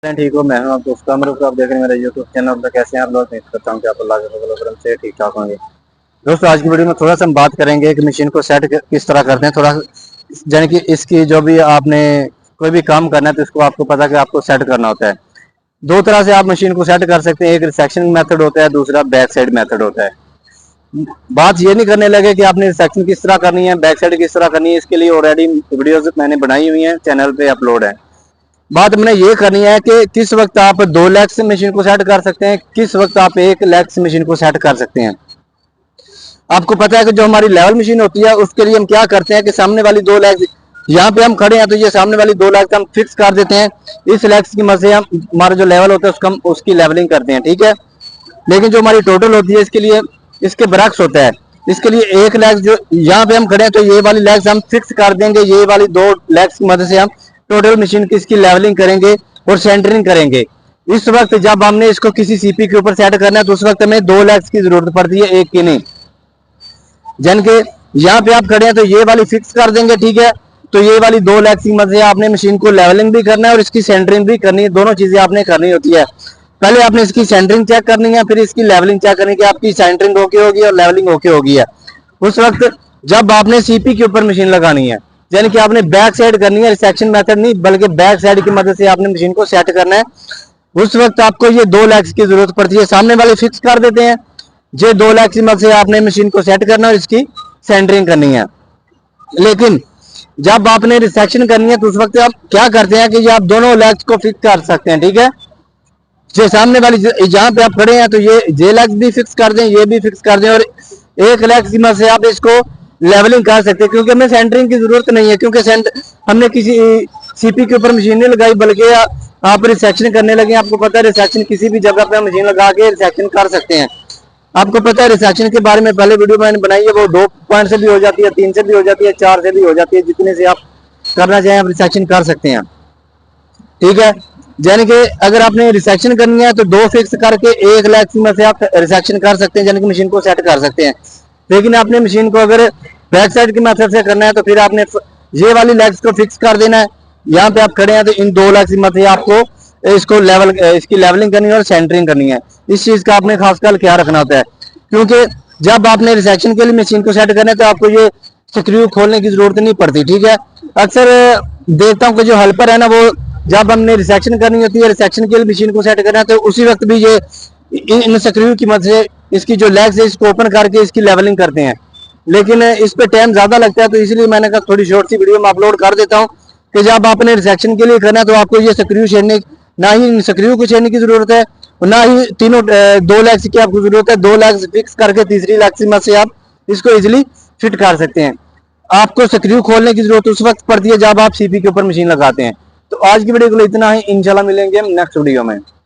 ठीक हो। मैं हूं आप दोस्त कामर को आप देख रहे हैं मेरे यूट्यूब चैनल पर। कैसे हैं आप लोग? उम्मीद करता हूं कि आप अल्लाह के फजल व करम से ठीक ठाक होंगे। दोस्तों आज की वीडियो में थोड़ा सा हम बात करेंगे कि मशीन को सेट किस तरह करते हैं। थोड़ा यानी कि इसकी जो भी आपने कोई भी काम करना है तो इसको आपको पता है कि आपको सेट करना होता है। दो तरह से आप मशीन को सेट कर सकते हैं। एक रिसेक्शन मेथड होता है, दूसरा बैक साइड मेथड होता है। बात ये नहीं करने लगे कि आपने रिसेक्शन किस तरह करनी है, बैक साइड किस तरह करनी है। इसके लिए ऑलरेडी वीडियोज मैंने बनाई हुई है, चैनल पे अपलोड है। बात हमने ये करनी है कि किस वक्त आप 2 लेग से मशीन को सेट कर सकते हैं, किस वक्त आप 1 लेग से मशीन को सेट कर सकते हैं। आपको पता है कि जो हमारी लेवल मशीन होती है उसके लिए हम क्या करते हैं कि सामने वाली 2 लेग्स यहाँ पे हम खड़े हैं तो ये सामने वाली 2 लेग्स हम फिक्स कर देते हैं। इस लेग्स की मदद से हम हमारा जो लेवल होता है उसका हम उसकी लेवलिंग करते हैं, ठीक है। लेकिन जो हमारी टोटल होती है इसके लिए इसके बरक्स होता है। इसके लिए 1 लेग जो यहाँ पे हम खड़े हैं तो ये वाली लेग्स हम फिक्स कर देंगे। ये वाली 2 लेग्स की मदद से हम टोटल मशीन की इसकी लेवलिंग करेंगे और सेंटरिंग करेंगे। इस वक्त जब हमने इसको किसी सीपी के ऊपर सेट करना है तो उस वक्त हमें 2 लेग्स की जरूरत पड़ती है, एक की नहीं। जन के यहाँ पे आप खड़े हैं तो ये वाली फिक्स कर देंगे, ठीक है। तो ये वाली 2 लेग्स की मदद से आपने मशीन को लेवलिंग भी करना है और इसकी सेंटरिंग भी करनी है। दोनों चीजें आपने करनी होती है। पहले आपने इसकी सेंटरिंग चेक करनी है, फिर इसकी लेवलिंग चेक करनी है कि आपकी सेंटरिंग ओके होगी और लेवलिंग ओके होगी है। उस वक्त जब आपने सीपी के ऊपर मशीन लगानी है, यानी कि आपने बैक साइड करनी है, रिसेक्शन मेथड नहीं बल्कि बैक साइड की मदद से आपने मशीन को सेट करना है। उस वक्त आपको ये 2 लेग्स की जरूरत पड़ती है। सामने वाले फिक्स कर देते हैं, ये 2 लेग्स की मदद से आपने मशीन को सेट करना है और इसकी सेंटरिंग करनी है। लेकिन जब आपने रिसेक्शन करनी है तो उस वक्त आप क्या करते हैं कि ये आप दोनों लेग्स को फिक्स कर सकते हैं, ठीक है। जो सामने वाली जहां पे आप खड़े हैं तो ये लेग्स भी फिक्स कर दें, ये भी फिक्स कर दें और 1 लेग की मदद से आप इसको लेवलिंग कर सकते हैं। क्योंकि हमें सेंटरिंग की जरूरत नहीं है, क्योंकि हमने किसी सीपी के ऊपर मशीन नहीं लगाई बल्कि आप रिसेक्शन करने लगे। आपको पता है रिसेक्शन किसी भी जगह पे मशीन लगा के रिसेक्शन कर सकते हैं। आपको पता है रिसेक्शन के बारे में पहले वीडियो मैंने बनाई है, वो 2 पॉइंट से भी हो जाती है, 3 से भी हो जाती है, 4 से भी हो जाती है। जितने से आप करना चाहें आप रिसेक्शन कर सकते हैं, ठीक है। यानी कि अगर आपने रिसेक्शन करनी है तो 2 फिक्स करके 1 लेग की मदद से आप रिसेक्शन कर सकते हैं, यानी कि मशीन को सेट कर सकते हैं। लेकिन आपने मशीन को अगर बैक साइड की मेथड से करना है तो फिर आपने ये वाली लेग्स को फिक्स कर देना है। यहाँ पे आप खड़े हैं तो इन 2 लेग्स की मदद से आपको इसको इसकी लेवलिंग करनी है और सेंटरिंग करनी है। इस चीज का आपने खासकर ख्याल रखना होता है, क्योंकि जब आपने रिसेक्शन के लिए मशीन को सेट करना है तो आपको ये स्क्रू खोलने की जरूरत नहीं पड़ती, ठीक है। अक्सर देखता हूँ कि जो हेल्पर है ना, वो जब हमने रिसेक्शन करनी होती है, रिसेक्शन के लिए मशीन को सेट करना है तो उसी वक्त भी ये इन स्क्रू की मदद से इसकी जो लेग्स है इसको ओपन करके इसकी लेवलिंग करते हैं। लेकिन इस पे टाइम ज्यादा लगता है तो इसलिए मैंने कहा थोड़ी शॉर्ट सी वीडियो में अपलोड कर देता हूँ कि जब आपने रिसेक्शन के लिए करना है तो आपको ये स्क्रू छेड़ने, ना ही स्क्रू को छेड़ने की जरूरत है ना ही तीनों 2 लेग्स की आपको जरूरत है। 2 लेग्स फिक्स करके तीसरी लेग की मदद से आप इसको इजिली फिट कर सकते हैं। आपको स्क्रू खोलने की जरूरत उस वक्त पड़ती है जब आप सीपी के ऊपर मशीन लगाते हैं। तो आज की वीडियो के लिए इतना ही, इंशाल्लाह मिलेंगे हम नेक्स्ट वीडियो में।